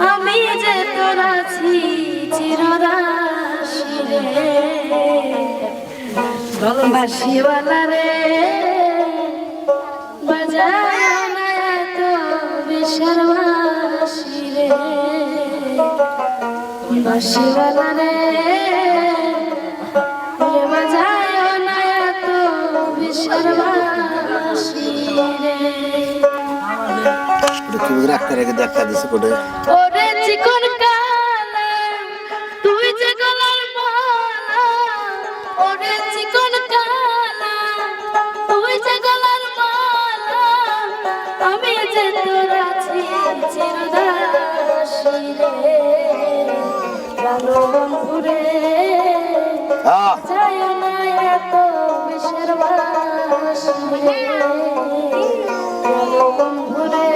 আমি যে তোর আছি চিররাশি রে বাঁশিওয়ালা রে বাজায় না এত বিষের বাঁশি রে বাঁশিওয়ালা রে বাজায় না এত বিষের বাঁশি রে দেখা দিছে কোটে ওরে চিকন কালা তুই যে গলার মালা ওরে চিকন কালা তুই যে গলার মালা আমি যে তোর আছি চিরদাসী রে লালো বন্ধুরে যায় না এত বিষের বাসি রে লালো বন্ধুরে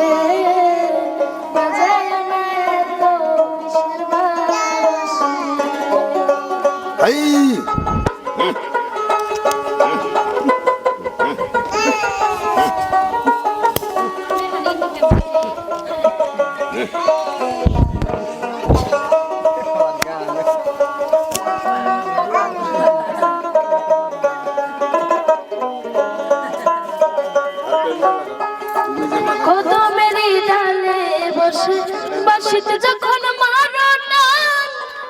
বাঁশিতে যখন মারো টান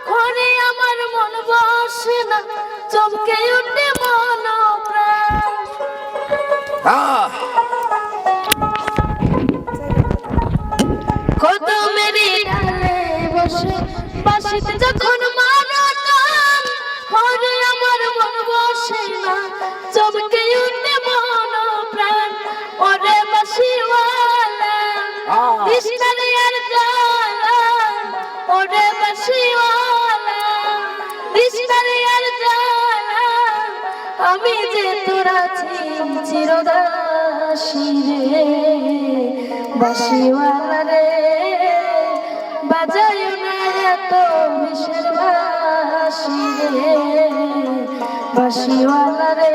ঘরে আমার মন বসে না চমকে উঠে মন প্রাণ কত মেরি ডালে বসে বাঁশিতে যখন মারো টান ঘরে আমার মন বসে না চমকে উঠে মন প্রাণ ওরে বাঁশিওয়ালা কৃষ্ণের জালা ওরে বাঁশিওয়ালা কৃষ্ণের জালা আমি যে তোর আছি চিরদাসী রে বাঁশিওয়ালা রে বাজায় না এত বিষের বাঁশি রে বাঁশিওয়ালা রে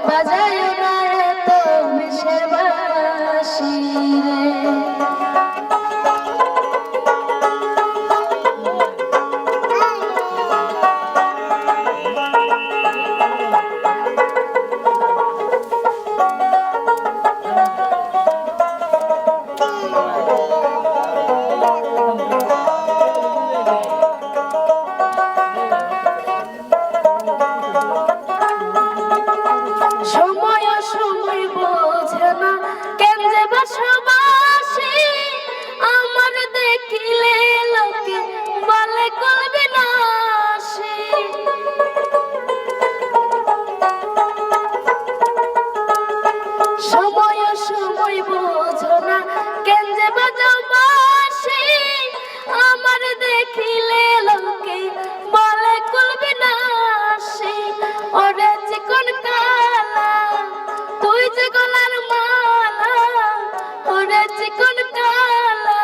বাজায় না এত বিষের বাঁশি রে আমার দেখিলে লোকে বলে করবে না সময় সময় বোঝো না কেন যে বাজাও বাঁশি আমার দেখিলে লোকে বলে করবে না ওরে চিকন কালা তুই যে গলার মালা ওরে চিকন কালা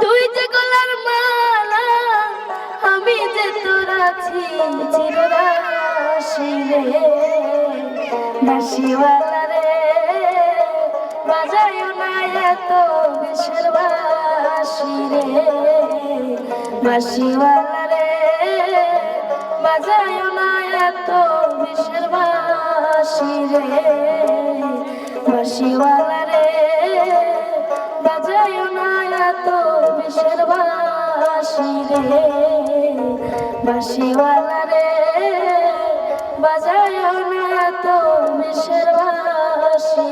তুই যে গলার মালা আমি যে তোর আছি চিরদাসী রে বাঁশিওয়ালা রে বাজায় না এত বিষের বাঁশি রে বাঁশিওয়ালা রে বাজায় না এত বিষের বাঁশি রে বাঁশিওয়ালা রে বাজায় না এত বিষের বাঁশি রে বাঁশিওয়ালা রে বাজায় না এত বিষের বাঁশি